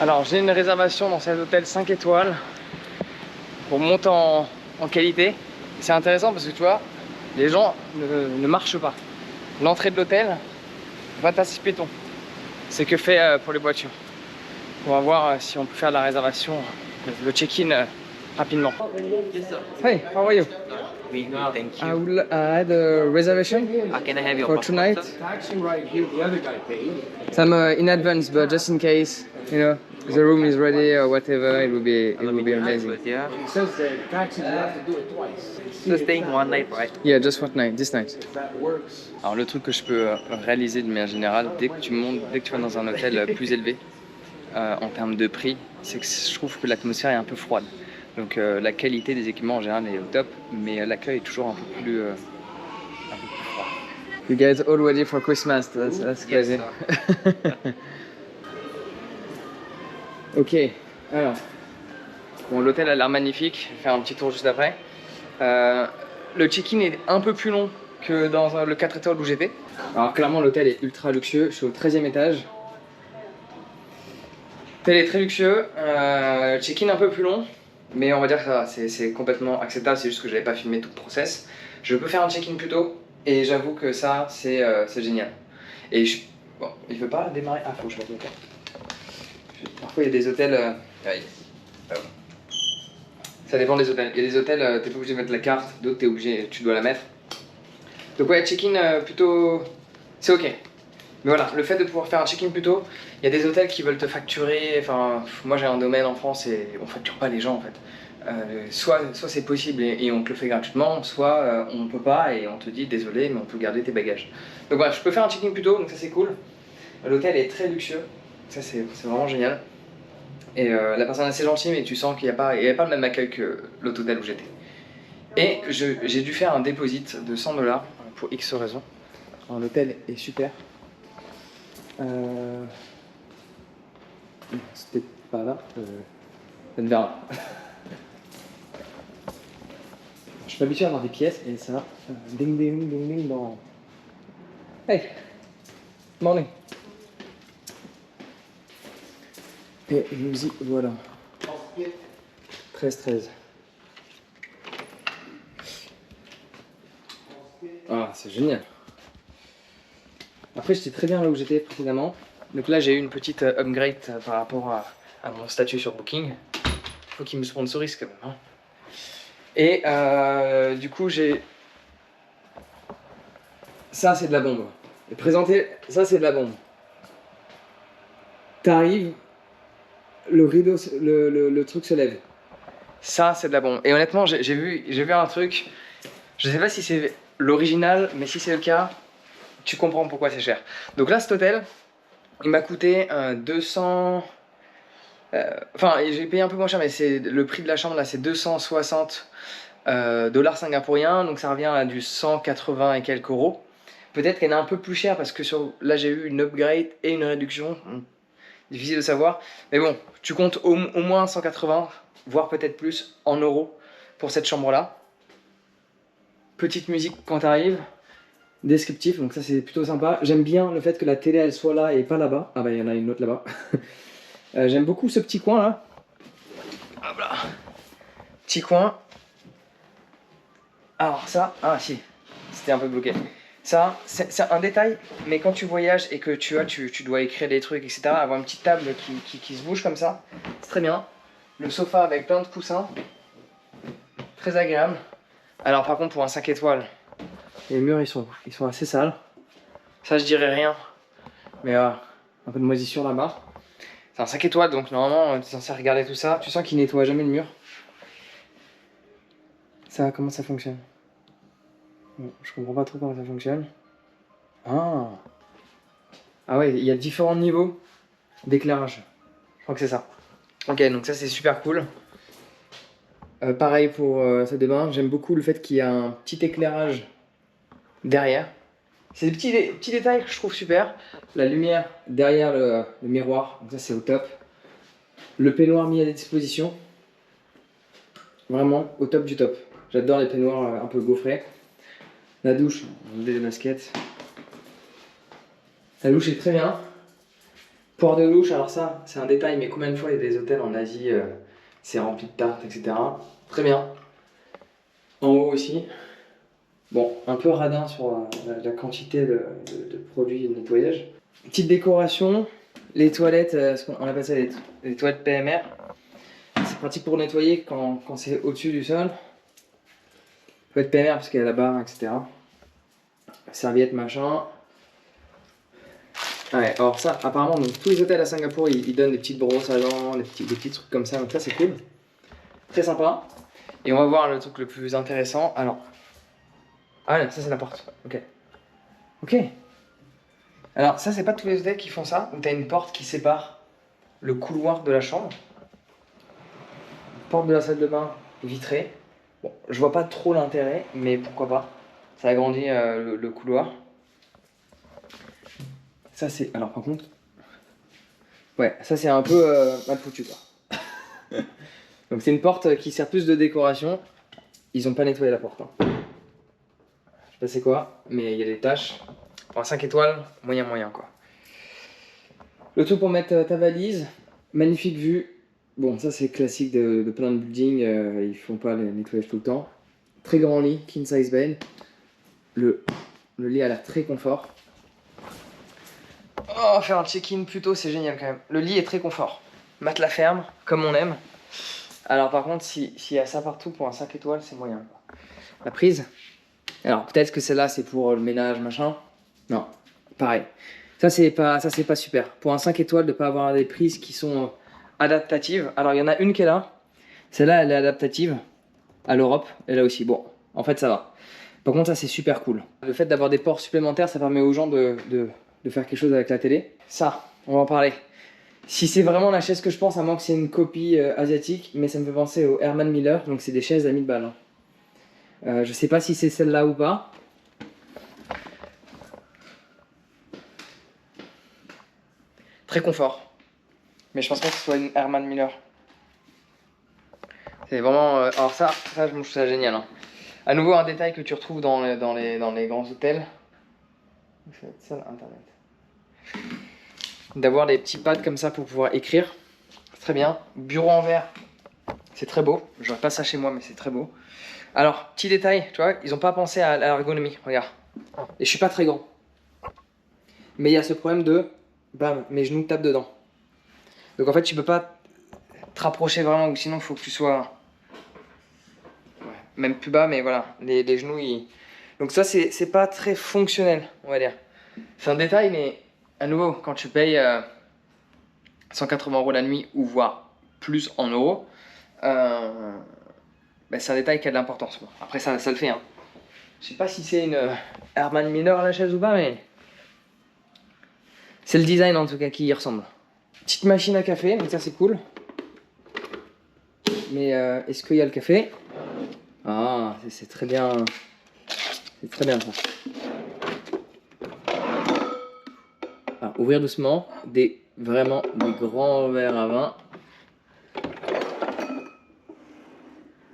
Alors j'ai une réservation dans cet hôtel 5 étoiles pour monter en qualité. C'est intéressant parce que tu vois, les gens ne marchent pas. L'entrée de l'hôtel, 26 piétons. C'est que fait pour les voitures. On va voir si on peut faire la réservation, le check-in rapidement. Hey, how are you? Thank I you. would I had a reservation Can I have your for passport, tonight. sir? Taxi right here, the other guy paid. Some in advance, but just in case, you know, the room is ready or whatever, it would be amazing. Yeah. It says that taxis, you have to do it twice. So staying one night, right? Yeah, just one night, this night. If that works. Alors le truc que je peux réaliser de manière générale, dès que tu montes, dès que tu vas dans un hôtel plus élevé en termes de prix, c'est que je trouve que l'atmosphère est un peu froide. Donc la qualité des équipements en général est au top, mais l'accueil est toujours un peu plus froid. You guys all ready for Christmas? That's crazy. Yes, Ok, alors, bon, l'hôtel a l'air magnifique, je vais faire un petit tour juste après. Le check-in est un peu plus long que dans le 4 étoiles où j'étais. Alors clairement l'hôtel est ultra luxueux, je suis au 13e étage. L'hôtel est très luxueux, check-in un peu plus long, mais on va dire que ça c'est complètement acceptable, c'est juste que j'avais pas filmé tout le process. Je peux faire un check-in plus tôt, et j'avoue que ça c'est génial. Et bon, il veut pas démarrer, ah faut que je mette le cas. Parfois il y a des hôtels, ça dépend des hôtels. Il y a des hôtels, t'es pas obligé de mettre la carte, d'autres t'es obligé, tu dois la mettre. Donc ouais, check-in plutôt, c'est ok. Mais voilà, le fait de pouvoir faire un check-in plus tôt, il y a des hôtels qui veulent te facturer. Enfin, moi j'ai un domaine en France et on facture pas les gens en fait. Soit c'est possible et on te le fait gratuitement, soit on peut pas et on te dit désolé mais on peut garder tes bagages. Donc voilà, je peux faire un check-in plus tôt, donc ça c'est cool. L'hôtel est très luxueux, ça c'est vraiment génial. Et la personne est assez gentille, mais tu sens qu'il n'y avait pas le même accueil que l'autre hôtel où j'étais. Et j'ai dû faire un deposit de 100 $ pour X raisons. L'hôtel est super. C'était pas là. Ça ne verra. Je suis habitué à avoir des pièces et ça. Ding ding ding ding dans. Hey! Morning! Et nous y voilà. 13-13. Ah, c'est génial. Après, j'étais très bien là où j'étais précédemment. Donc là, j'ai eu une petite upgrade par rapport à mon statut sur Booking. Faut qu'ils me sponsorisent quand même. Hein. Et du coup, j'ai. Ça, c'est de la bombe. Et présenter, ça, c'est de la bombe. T'arrives. Le rideau, le truc se lève. Ça, c'est de la bombe. Et honnêtement, j'ai vu un truc. Je sais pas si c'est l'original, mais si c'est le cas, tu comprends pourquoi c'est cher. Donc là, cet hôtel, il m'a coûté 200. Enfin, j'ai payé un peu moins cher, mais c'est le prix de la chambre là, c'est 260 $ singapouriens. Donc ça revient à du 180 et quelques euros. Peut-être qu'elle est un peu plus chère parce que là, j'ai eu une upgrade et une réduction. Difficile de savoir, mais bon, tu comptes au moins 180, voire peut-être plus, en euros pour cette chambre-là. Petite musique quand t'arrives, descriptif, donc ça c'est plutôt sympa. J'aime bien le fait que la télé elle soit là et pas là-bas. Ah bah il y en a une autre là-bas. J'aime beaucoup ce petit coin là. Hop là. Petit coin. Alors ça, ah si, c'était un peu bloqué. Ça, c'est un détail, mais quand tu voyages et que tu dois écrire des trucs, etc., avoir une petite table qui se bouge comme ça, c'est très bien. Le sofa avec plein de coussins, très agréable. Alors par contre, pour un 5 étoiles, les murs ils sont assez sales. Ça, je dirais rien, mais un peu de moisissure là-bas. C'est un 5 étoiles, donc normalement, tu es censé regarder tout ça. Tu sens qu'il nettoie jamais le mur. Ça, comment ça fonctionne? Bon, je comprends pas trop comment ça fonctionne. Ah ouais, il y a différents niveaux d'éclairage. Je crois que c'est ça. Ok, donc ça c'est super cool. Pareil pour salle de bain, j'aime beaucoup le fait qu'il y a un petit éclairage derrière. C'est des petits détails que je trouve super. La lumière derrière le miroir, donc ça c'est au top. Le peignoir mis à disposition. Vraiment au top du top. J'adore les peignoirs un peu gaufrés. La douche, on met les baskets. La douche est très bien. Port de douche, alors ça, c'est un détail, mais combien de fois il y a des hôtels en Asie, c'est rempli de tartes, etc. Très bien. En haut aussi. Bon, un peu radin sur la quantité de produits de nettoyage. Petite décoration, les toilettes, on appelle ça les toilettes PMR. C'est pratique pour nettoyer quand c'est au-dessus du sol. Toilette PMR parce qu'il y a la barre, etc. Serviette, machin. Ouais, alors ça, apparemment, donc, tous les hôtels à Singapour, ils donnent des petites brosses à dents, des petits trucs comme ça, donc ça c'est cool. Très sympa. Et on va voir le truc le plus intéressant. Alors, ah non, ça c'est la porte, ok. Ok. Alors ça c'est pas tous les hôtels qui font ça, où t'as une porte qui sépare le couloir de la chambre. Porte de la salle de bain vitrée. Bon, je vois pas trop l'intérêt, mais pourquoi pas. Ça agrandit le couloir. Ça c'est... Alors par contre... Ouais, ça c'est un peu mal foutu quoi. Donc c'est une porte qui sert plus de décoration. Ils ont pas nettoyé la porte. Hein. Je sais pas c'est quoi, mais il y a des taches. En 5 étoiles, moyen quoi. Le tout pour mettre ta valise. Magnifique vue. Bon, ça c'est classique de plein de buildings. Ils font pas les nettoyages tout le temps. Très grand lit, king size bed. Le lit a l'air très confort. Oh, faire un check-in plus tôt, c'est génial quand même. Le lit est très confort. Matelas ferme, comme on aime. Alors par contre, s'il y a ça partout pour un 5 étoiles, c'est moyen. La prise. Alors peut-être que celle-là, c'est pour le ménage, machin. Non, pareil. Ça, c'est pas super. Pour un 5 étoiles, de ne pas avoir des prises qui sont adaptatives. Alors il y en a une qui est là. Celle-là, elle est adaptative. À l'Europe, et là aussi. Bon, en fait, ça va. Par contre, ça, c'est super cool. Le fait d'avoir des ports supplémentaires, ça permet aux gens de faire quelque chose avec la télé. Ça, on va en parler. Si c'est vraiment la chaise que je pense, à moins que c'est une copie asiatique, mais ça me fait penser au Herman Miller, donc c'est des chaises à 1000 balles. Hein. Je sais pas si c'est celle-là ou pas. Très confort. Mais je pense pas que ce soit une Herman Miller. C'est vraiment... alors ça, je trouve ça génial. Hein. À nouveau, un détail que tu retrouves dans les grands hôtels. Ça, internet. D'avoir des petits pads comme ça pour pouvoir écrire. Très bien. Bureau en verre. C'est très beau. J'aurais pas ça chez moi, mais c'est très beau. Alors, petit détail, tu vois, ils ont pas pensé à l'ergonomie. Regarde. Et je suis pas très grand. Mais il y a ce problème de... Bam, mes genoux tapent dedans. Donc en fait, tu peux pas te rapprocher vraiment, ou sinon il faut que tu sois... Ouais, même plus bas, mais voilà. Les genoux, ils... Donc ça, c'est pas très fonctionnel, on va dire. C'est un détail, mais à nouveau, quand tu payes 180 € la nuit, ou voire plus en euros, bah, c'est un détail qui a de l'importance. Bon, après, ça le fait. Hein. Je sais pas si c'est une Herman Miller la chaise ou pas, mais c'est le design en tout cas qui y ressemble. Petite machine à café, donc ça c'est cool. Mais est-ce qu'il y a le café? Ah, c'est très bien. C'est très bien ça. Alors, ouvrir doucement, vraiment des grands verres à vin.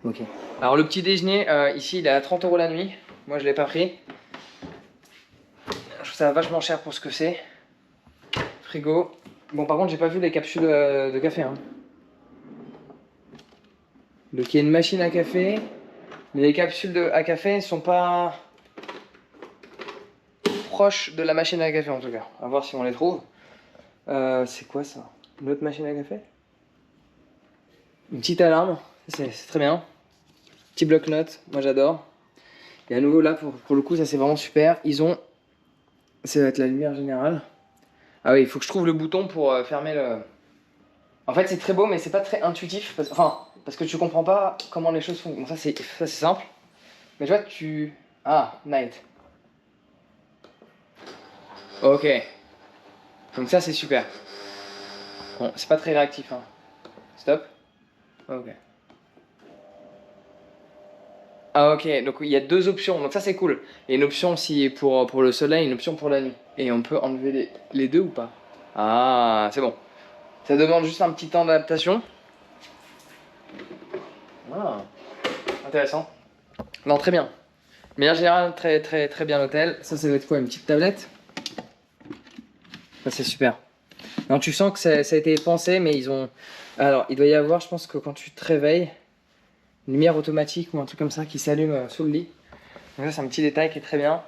Ok. Alors le petit déjeuner, ici il est à 30 € la nuit. Moi je l'ai pas pris. Je trouve ça vachement cher pour ce que c'est. Frigo. Bon par contre j'ai pas vu les capsules de café. Hein. Donc il y a une machine à café. Mais les capsules à café sont pas proches de la machine à café en tout cas. À voir si on les trouve. C'est quoi ça? Une autre machine à café? Une petite alarme. C'est très bien. Petit bloc-notes. Moi j'adore. Et à nouveau là pour le coup ça c'est vraiment super. Ils ont... Ça va être la lumière générale. Ah oui, il faut que je trouve le bouton pour fermer le... En fait c'est très beau mais c'est pas très intuitif. Parce que tu comprends pas comment les choses font. Bon ça c'est simple. Mais tu vois tu... Ah, night. Ok. Donc ça c'est super. Bon, c'est pas très réactif. Hein. Stop. Ok. Ah ok, donc il y a deux options, donc ça c'est cool. Il y a une option aussi pour le soleil, une option pour la nuit. Et on peut enlever les deux ou pas? Ah, c'est bon. Ça demande juste un petit temps d'adaptation. Ah, intéressant. Non, très bien. Mais en général, très bien l'hôtel. Ça doit être quoi, une petite tablette? Ça c'est super. Alors tu sens que ça a été pensé, mais ils ont... Alors il doit y avoir, je pense que quand tu te réveilles, une lumière automatique ou un truc comme ça qui s'allume sous le lit. Donc ça c'est un petit détail qui est très bien.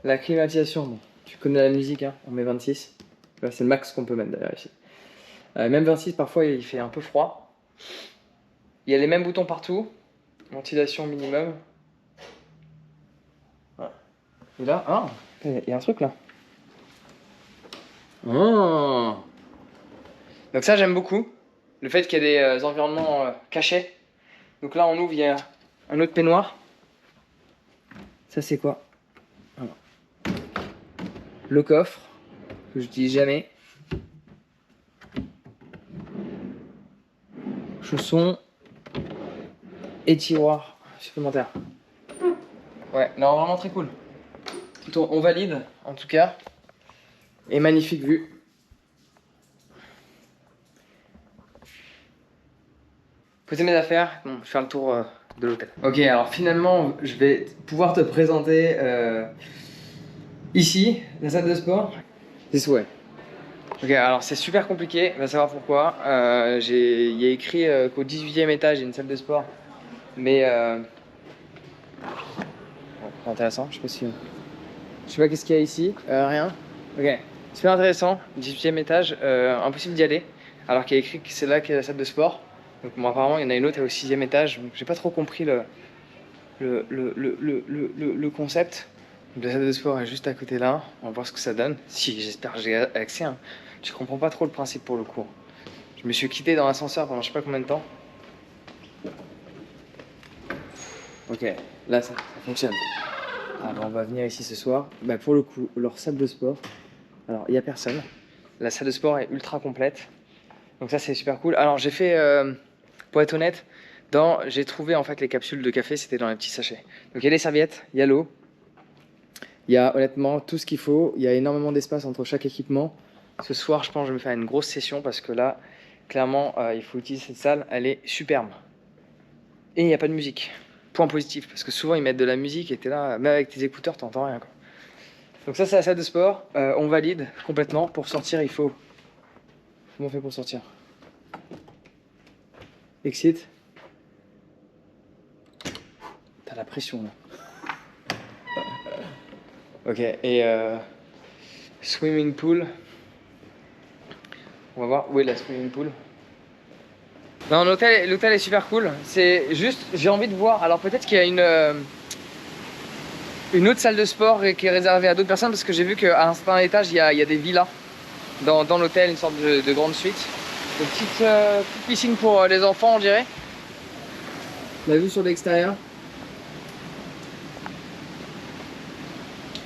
La climatisation, bon, tu connais la musique, hein, on met 26. Là, c'est le max qu'on peut mettre d'ailleurs ici. Même 26 parfois il fait un peu froid. Il y a les mêmes boutons partout. Ventilation minimum. Ouais. Et là, ah, il y a un truc là. Oh. Donc ça j'aime beaucoup. Le fait qu'il y ait des environnements cachés. Donc là on ouvre, il y a un autre peignoir. Ça c'est quoi? Voilà. Le coffre, que j'utilise jamais. Chaussons. Et tiroir supplémentaire. Ouais, non, vraiment très cool. On valide, en tout cas. Et magnifique vue. Poser mes affaires, bon, je vais faire le tour de l'hôtel. Ok, alors finalement, je vais pouvoir te présenter ici, la salle de sport. This way. Ok, alors c'est super compliqué, on va savoir pourquoi. Il y a écrit qu'au 18e étage, il y a une salle de sport. Mais bon, intéressant, je sais pas si... Je sais pas qu'est-ce qu'il y a ici, rien. Ok, super intéressant, 18e étage, impossible d'y aller. Alors qu'il y a écrit que c'est là qu'il y a la salle de sport. Donc bon, apparemment il y en a une autre au 6e étage, donc j'ai pas trop compris le concept. Donc, la salle de sport est juste à côté là, on va voir ce que ça donne. Si, j'espère que j'ai accès, hein. Je comprends pas trop le principe pour le cours. Je me suis quitté dans l'ascenseur pendant je sais pas combien de temps. Ok, là ça fonctionne. Alors on va venir ici ce soir. Bah, pour le coup, leur salle de sport, alors il n'y a personne. La salle de sport est ultra complète. Donc ça c'est super cool. Alors j'ai fait, pour être honnête, j'ai trouvé en fait les capsules de café, c'était dans les petits sachets. Donc il y a les serviettes, il y a l'eau. Il y a honnêtement tout ce qu'il faut. Il y a énormément d'espace entre chaque équipement. Ce soir je pense que je vais me faire une grosse session parce que là, clairement, il faut utiliser cette salle. Elle est superbe. Et il n'y a pas de musique. Point positif, parce que souvent ils mettent de la musique et t'es là, même avec tes écouteurs, t'entends rien quoi. Donc ça c'est la salle de sport, on valide complètement. Pour sortir il faut... Comment on fait pour sortir? Exit. T'as la pression là. Ok, et swimming pool. On va voir où est la swimming pool. Non, l'hôtel est super cool. C'est juste, j'ai envie de voir. Alors peut-être qu'il y a une autre salle de sport qui est réservée à d'autres personnes parce que j'ai vu qu'à un certain étage, il y a des villas dans l'hôtel, une sorte de grande suite. Une petite piscine pour les enfants, on dirait. La vue sur l'extérieur.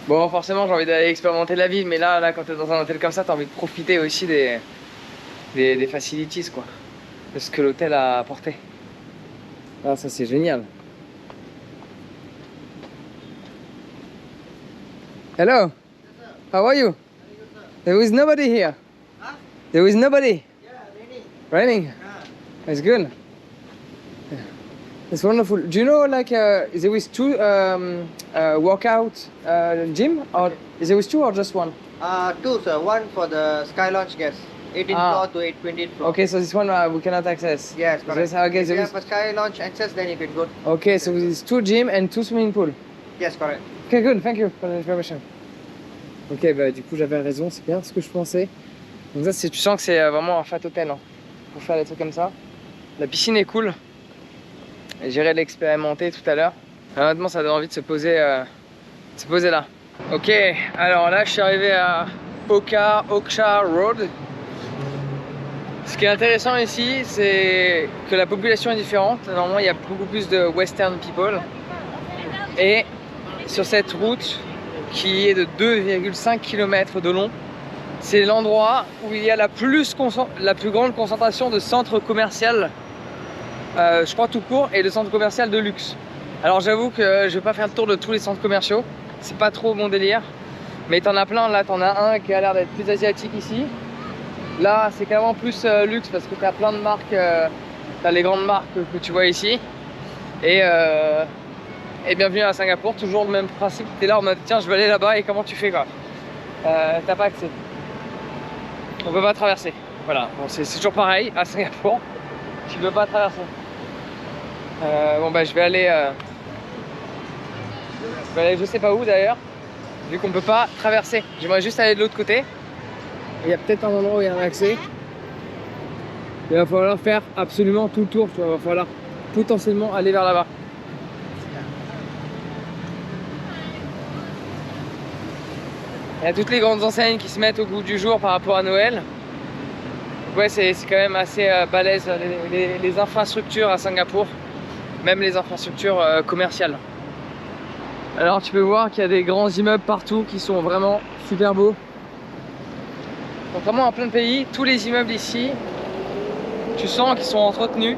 Bon, forcément, j'ai envie d'aller expérimenter la ville, mais là, quand t'es dans un hôtel comme ça, t'as envie de profiter aussi des facilities, quoi. De ce que l'hôtel a apporté. Ah, ça c'est génial. Hello. How are you? There is nobody here. Huh? There is nobody. Yeah, raining. Raining. That's good. Yeah. It's wonderful. Do you know like there is two workout gym, or is there two or just one? Two, sir. One for the Sky Launch guests, 18th floor to 820th floor. Okay, so this one we cannot access. Yes, correct. Okay, If you have a Sky Launch access, then you can go. Okay, so it's two gym and two swimming pool. Yes, correct. Okay, good. Thank you for the information. Ok, bah du coup j'avais raison, c'est bien ce que je pensais. Donc ça, tu sens que c'est vraiment un fat hôtel hein, pour faire des trucs comme ça. La piscine est cool. J'irai l'expérimenter tout à l'heure. Honnêtement, ça donne envie de se poser là. Ok, alors là, je suis arrivé à Oksha Road. Ce qui est intéressant ici, c'est que la population est différente. Normalement, il y a beaucoup plus de Western people. Et sur cette route, qui est de 2,5 km de long, c'est l'endroit où il y a la plus grande concentration de centres commerciaux, je crois tout court, et de centres commerciaux de luxe. Alors j'avoue que je vais pas faire le tour de tous les centres commerciaux, c'est pas trop mon délire, mais t'en as plein. Là t'en as un qui a l'air d'être plus asiatique ici. Là c'est carrément plus luxe parce que t'as plein de marques, t'as les grandes marques que tu vois ici. Et bienvenue à Singapour, toujours le même principe, t'es là en mode tiens je vais aller là-bas et comment tu fais quoi. T'as pas accès. on peut pas traverser. Voilà, bon, c'est toujours pareil à Singapour, tu peux pas traverser. Bon bah je vais aller je sais pas où d'ailleurs, vu qu'on peut pas traverser. J'aimerais juste aller de l'autre côté. Il y a peut-être un endroit où il y a un accès. Il va falloir faire absolument tout le tour, tu vois. Il va falloir potentiellement aller vers là-bas. Il y a toutes les grandes enseignes qui se mettent au goût du jour par rapport à Noël. Donc ouais, c'est quand même assez balèze les infrastructures à Singapour, même les infrastructures commerciales. Alors tu peux voir qu'il y a des grands immeubles partout qui sont vraiment super beaux. Contrairement à plein de pays, tous les immeubles ici, tu sens qu'ils sont entretenus.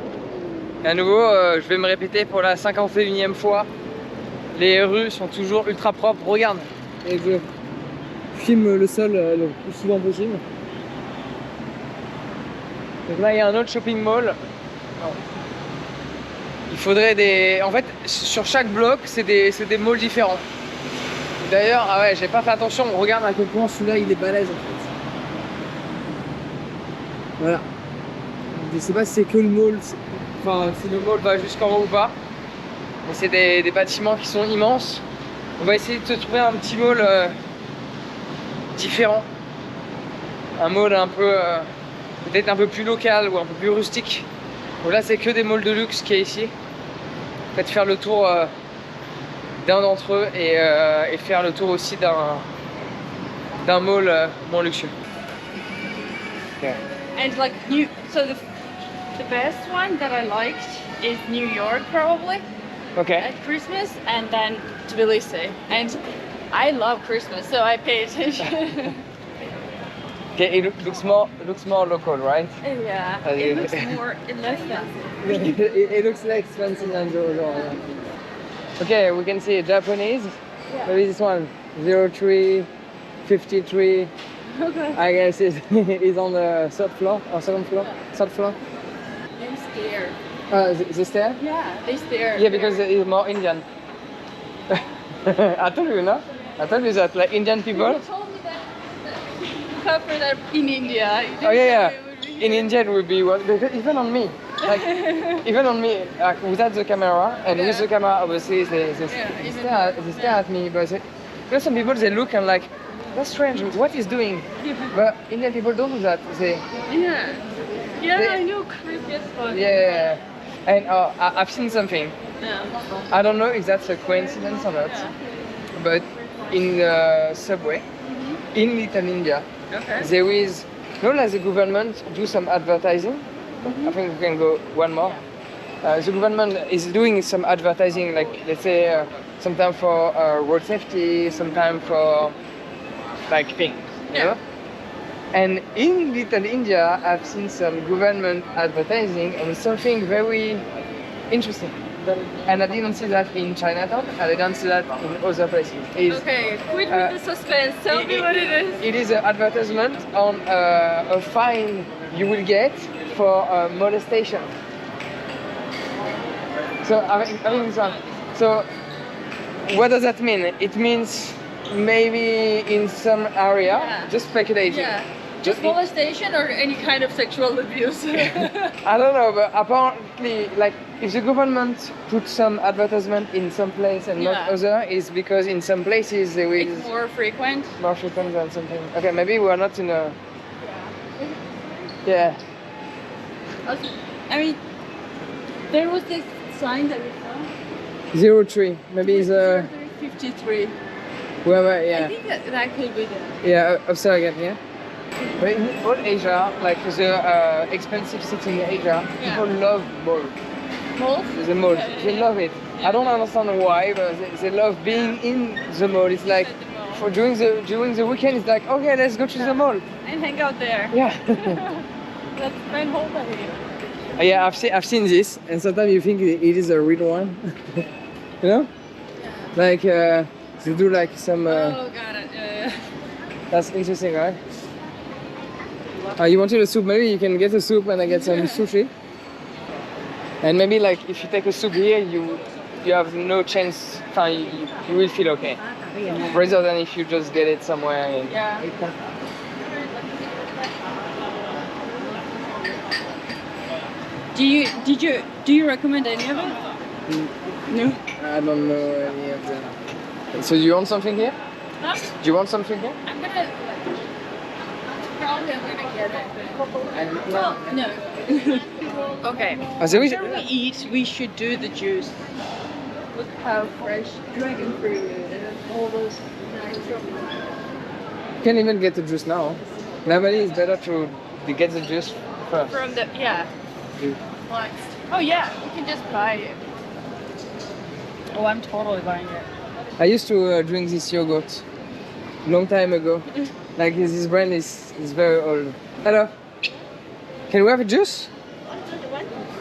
Et à nouveau, je vais me répéter pour la 51e fois, les rues sont toujours ultra propres. Regarde, et je filme le sol le plus souvent possible. Donc là, il y a un autre shopping mall. Il faudrait des... En fait, sur chaque bloc, c'est des malls différents. D'ailleurs, ah ouais, j'ai pas fait attention, on regarde à quel point celui-là, il est balèze en fait. Voilà. Je sais pas si c'est que le mall, enfin si le mall va jusqu'en haut ou pas. Mais c'est des bâtiments qui sont immenses. On va essayer de se trouver un petit mall différent. Un mall un peu... peut-être un peu plus local ou un peu plus rustique. Donc là c'est que des malls de luxe qui est ici. Peut-être faire le tour d'un d'entre eux et faire le tour aussi d'un mall moins luxueux. Okay. And like so the best one that I liked is New York probably Okay. at Christmas, and then Tbilisi. And I love Christmas, so I pay attention. Okay, it looks more local, right? Yeah, it looks less expensive. It looks less expensive than the other one. Okay, we can see Japanese. Yeah. Maybe this one 0353. Okay. I guess it's on the third floor or second floor? Third floor? I'm scared. The stair? Yeah, they stare. Yeah, because it's more Indian. I told you, no? I told you that, like Indian people. You told me that cover that in India. You Oh yeah, didn't yeah. say it would be In here. India it would be what? Because even on me, like even on me, like without the camera and with the camera, obviously they stare at me. But you know, some people they look and like, that's strange. What he's doing? But Indian people don't do that. They, Yeah. Yeah, They- I know creepy as fuck. yeah. And I've seen something. Yeah. I don't know if that's a coincidence or not, Yeah. but in the subway in Little India, Okay. there is, you know, like the government do some advertising. I think we can go one more. The government is doing some advertising, like let's say sometimes for road safety, sometimes for like things, you Yeah. know. And in Little India, I've seen some government advertising on something very interesting. And I didn't see that in Chinatown, and I didn't see that in other places. It's- Okay, quit Uh, with the suspense. Tell me what it is. It is an advertisement on a fine you will get for molestation. So I mean this one. So what does that mean? It means maybe in some area, Yeah. just speculating. Yeah. Just in- molestation or any kind of sexual abuse. I don't know, but apparently, like, if the government puts some advertisement in some place and not Yeah. other, is because in some places there is It's more frequent. more frequent than something. Okay, maybe we are not in a. Yeah. I mean, there was this sign that we saw. 03. Maybe it's a. 53. Whoever, I yeah. think that could be the. Yeah, upstairs again, yeah. But in all Asia, like the expensive city in Asia, Yeah. people love mall. Malls? The mall. Yeah, They yeah. love it. I don't understand why, but they love being in the mall. It's like At the mall. for during the weekend, it's like, okay, let's go to the mall. And hang out there. Yeah. Let's spend whole day. Yeah, I've seen this, and sometimes you think it is a real one. You know? Like they do like some. Oh, got it. Yeah. That's interesting, right? You wanted a soup? Maybe you can get a soup and I get some sushi. And maybe like if you take a soup here, you have no chance. You will feel okay, rather than if you just get it somewhere. Yeah. Do you recommend any of it? No. I don't know any of them. So you want something here? Huh? Do you want something here? I'm gonna get it. Well, no. Okay. So we After we eat, we should do the juice. Look how fresh dragon fruit and all those nice can't even get the juice now. Normally it's better to get the juice first. from the Yeah. Oh yeah, you can just buy it. Oh, I'm totally buying it. I used to drink this yogurt long time ago. Like this brand is very old. Hello. Can we have a juice?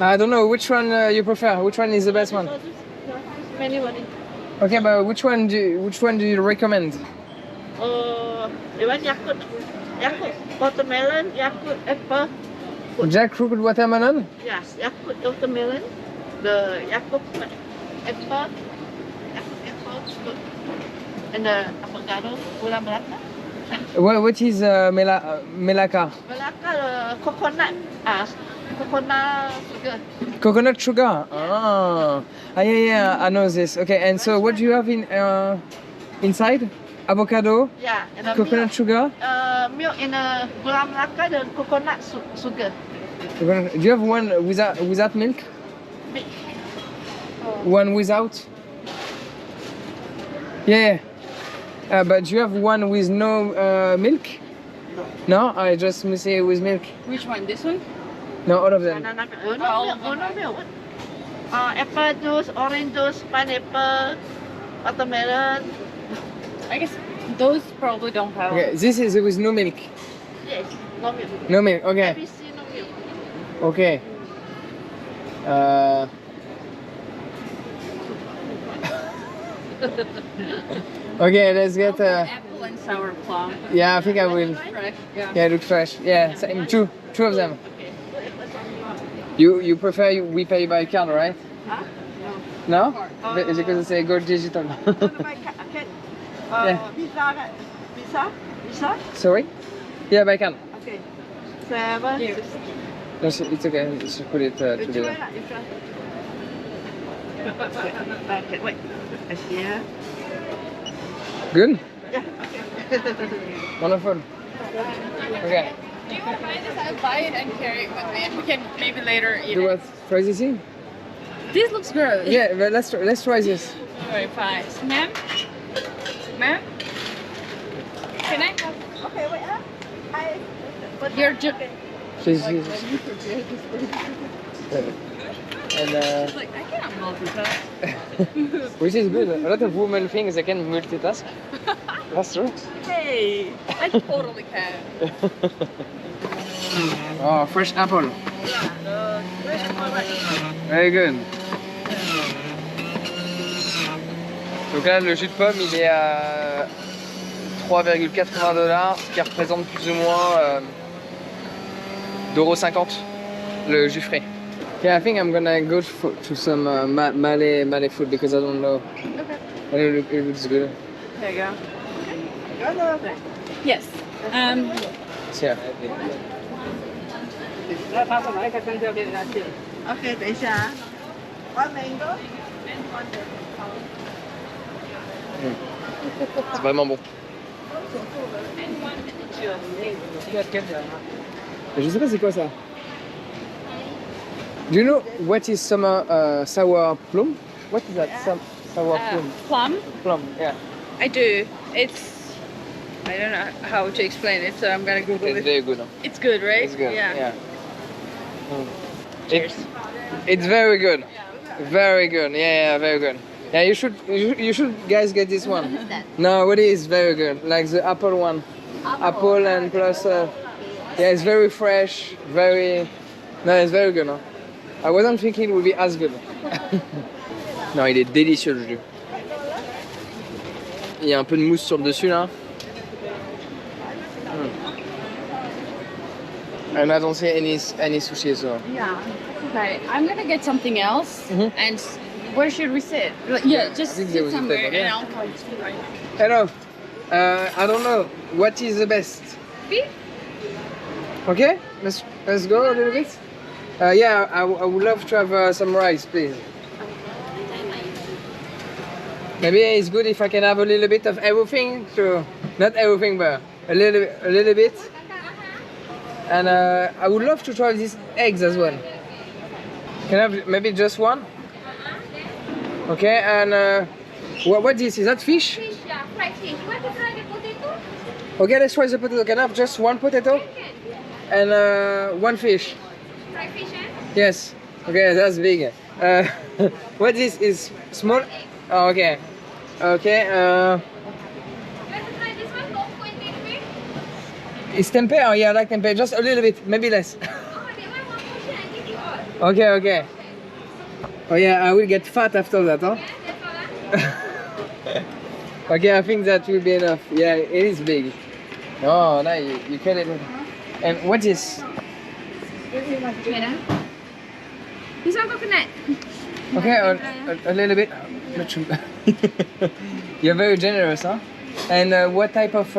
I don't know which one you prefer. Which one is the best one? Okay, but which one do you recommend? You want Yakult? Yakult watermelon, Yakult apple. Jackfruit watermelon? Yes, Yakult watermelon. The Yakult apple. Yakult apple is good. And the avocado, gula melaka. What is melaka? Melaka, coconut. Coconut sugar. Coconut sugar. Yeah. I know this. Okay, and so what do you have in inside? Avocado, Yeah, and the coconut sugar. milk in a gula melaka, the coconut sugar. Do you have one without milk? Milk. One without? Yeah. But do you have one with no milk? No, I just say with milk. Which one? This one? No, all of them. No milk. Apple juice, orange juice, pineapple, watermelon. I guess those probably don't have. Okay, this is with no milk. Yes, no milk. No milk. Okay. ABC, no milk. Okay. Okay, let's get. Apple and sour plum. Yeah, I think I will. Fresh. Yeah. Yeah, it looks fresh. Yeah, same. Two of them. You prefer we pay by card, right? Huh? No? Is it because it's gold digital? Yeah. Visa? Sorry? Yeah, by card. Okay. 7, Here. 6. No, it's okay. Just put it You together. try. Okay, wait. I see here. Good? Yeah, Wonderful. Okay. Do you want to buy this? I'll buy it and carry it with me. And we can maybe later eat Do it. what? Try this in? This looks good. Yeah, but let's try this. Alright, fine. Ma'am? Ma'am? Can I have... Okay, wait. You're just... She's and Like, I cannot multitask. which is good. A lot of women think they can multitask. That's true. Hey, I totally can. Oh, fresh apple. Very good. Donc là, le jus de pomme, il est à 3,80 $, ce qui représente plus ou moins €50 le jus frais. Yeah, I think I'm gonna go to some Malay food because I don't know. Okay. And it looks good. There you go. Yes. Yeah. Okay, 等一下啊。One mango. C'est vraiment bon. Je sais pas c'est quoi ça. Do you know what is summer sour plum? What is that? Sour plum. Plum? Plum, yeah. I do. It's... I don't know how to explain it, so I'm gonna Google It's it. very good. Huh? It's good, right? It's good. Yeah. Cheers. It's very good. Very good. Yeah, very good. Yeah, you should guys get this one. No, it is very good. Like the apple one. Apple and plus yeah, it's very fresh, very no, it's very good. Huh? I wasn't thinking it would be as good. Non, il est délicieux le jus. Il y a un peu de mousse sur le dessus là. And I don't see any sushi as well. Yeah. Okay, I'm gonna get something else. Mhm. And where should we sit? Like, yeah, just I think there sit was a somewhere table, and yeah. I'll come to you right now. Hello. I don't know. What is the best? Beef? Okay, let's go a little bit. Yeah, I would love to have some rice, please. Maybe it's good if I can have a little bit of everything. So not everything, but a little bit. And I would love to try these eggs as well. Can I have maybe just one? Okay, and what this? Is that fish? Fish, yeah, fried fish. You want to try the potato? Okay, let's try the potato. Can I have just one potato? And one fish? Fried fish, eh? Yes. Okay, that's big. What is small? Oh, okay. Okay. You want to try this one? Go for it, It's tempeh? Oh yeah, I like tempeh. Just a little bit, maybe less. Oh, they want one portion, I give you all. Okay, okay. Oh yeah, I will get fat after that, huh? Yeah, that's all, huh? Okay, I think that will be enough. Yeah, it is big. Oh, no, you cut it. And what is? This one coconut. Okay, a little bit. You're very generous, huh? And what type of?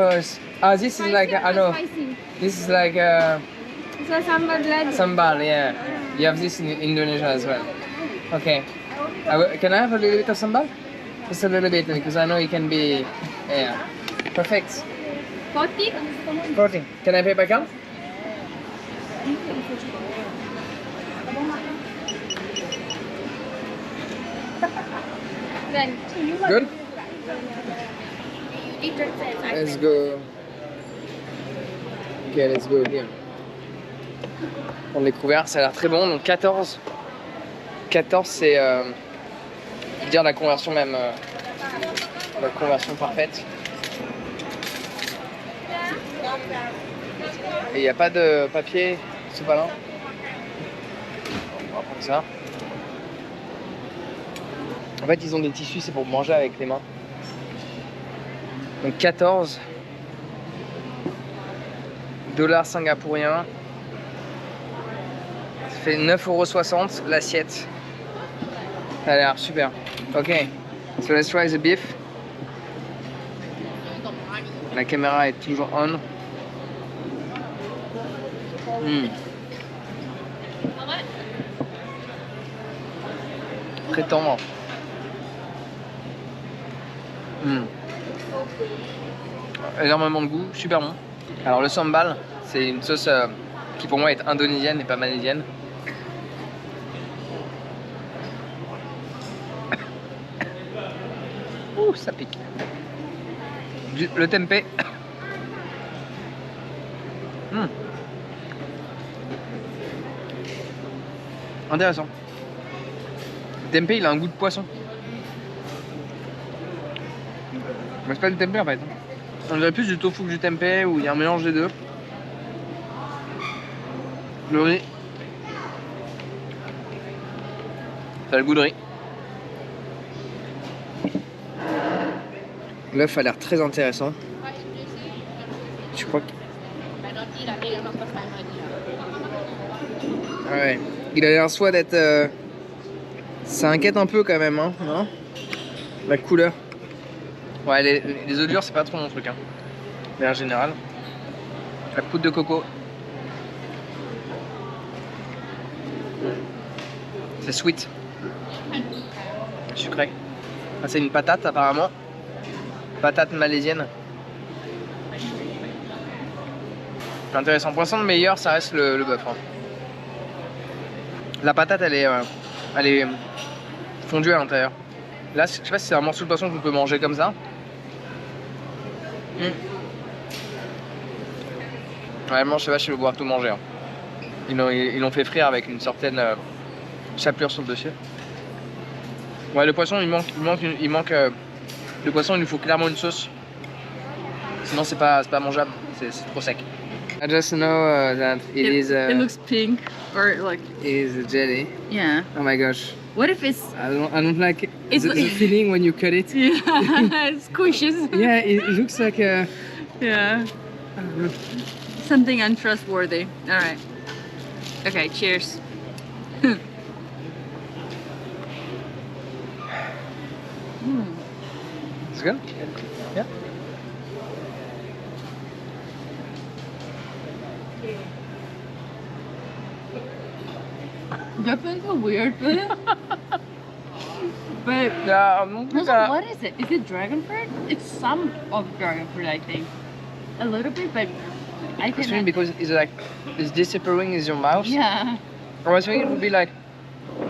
This is like I know. Spicy. This is like This one sambal blood. sambal. Yeah, you have this in Indonesia as well. Okay. Can I have a little bit of sambal? Just a little bit because I know it can be. Yeah. Perfect. 40. 14. Can I pay by card? Then Good. you need Let's go. Ok, let's go here. On découvert, ça a l'air très bon. Donc 14. 14, c'est dire la conversion même. La conversion parfaite. Et il n'y a pas de papier, c'est pas là. On va prendre ça. En fait, ils ont des tissus, c'est pour manger avec les mains. Donc 14 $ singapouriens. Ça fait 9,60 € l'assiette. Ça a l'air super. Ok, so let's try the beef. La caméra est toujours on. Très tendre. Énormément de goût, super bon. Alors le sambal, c'est une sauce qui pour moi est indonésienne et pas malaisienne. Ouh, ça pique. Le tempeh. Intéressant. Le tempeh, il a un goût de poisson. Mais c'est pas du tempeh en fait. On dirait plus du tofu que du tempeh où il y a un mélange des deux. Le riz. Ça a le goût de riz. L'œuf a l'air très intéressant. Je crois que... Ouais. Il a l'air soit d'être... Ça inquiète un peu quand même, hein, non? La couleur. Ouais, les œufs durs, c'est pas trop mon truc, hein. Mais en général. La poudre de coco. C'est sweet. Sucré. Ah, c'est une patate apparemment. Patate malaisienne. Intéressant. Poisson de meilleur, ça reste le bœuf. Hein. La patate, elle est fondue à l'intérieur. Là, je sais pas si c'est un morceau de poisson que vous pouvez manger comme ça. Vraiment, je sais pas si je vais pouvoir tout manger. Hein. Ils l'ont fait frire avec une certaine chapelure sur le dessus. Ouais, le poisson, il manque le poisson, il lui faut clairement une sauce. Sinon, c'est pas mangeable. C'est trop sec. I just know that It looks pink or like is jelly. yeah. Oh my gosh. What if it's I don't like It's the feeling when you cut it. yeah, it squishes. Yeah, it looks like a... Yeah. Something untrustworthy. All right. Okay, cheers. It's good? Yeah. like a weird food. But Yeah, non plus, also, ça- what is it? Is it dragon fruit? It's some of dragon fruit, I think. A little bit, but I It's can. funny because it's like it's disappearing in your mouth. Yeah. I was thinking it would be like,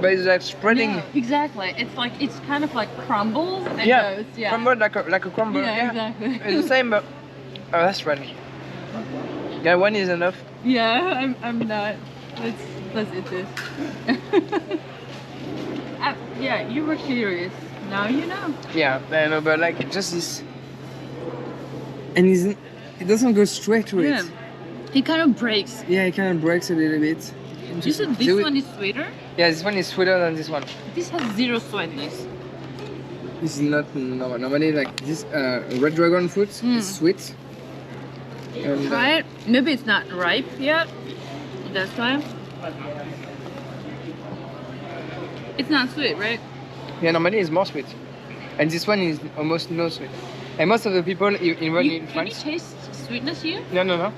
but it's like spreading. Yeah, exactly. It's kind of like crumbles and Yeah, goes. Yeah. crumble like a crumble. Yeah, exactly. It's the same, but oh, that's strange. Yeah, one is enough. Yeah, I'm not. Let's eat this. Yeah, you were curious. Now you know. Yeah, I know, but like just this, and it doesn't go straight to Yeah. it. It kind of breaks. Yeah, it kind of breaks a little bit. You said this Do it- one is sweeter? Yeah, this one is sweeter than this one. This has zero sweetness. This is not normal. Normally, like this red dragon fruit is sweet. And, Try it. Maybe it's not ripe yet. That's why. It's not sweet, right? yeah, normally it's more sweet, and this one is almost no sweet. And most of the people in Can you France, taste sweetness here? no,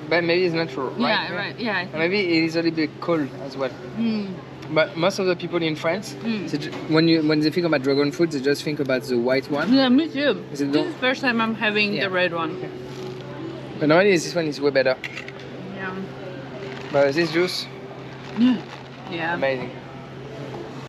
but maybe it's not true. Yeah, right. Yeah. I And think- maybe it is a little bit cold as well. Mm. But most of the people in France, Mm. when they think about dragon fruit, they just think about the white one. Yeah, me too. Is it This not- is the first time I'm having Yeah. the red one. But normally this one is way better. Yeah. But this juice, Yeah. amazing.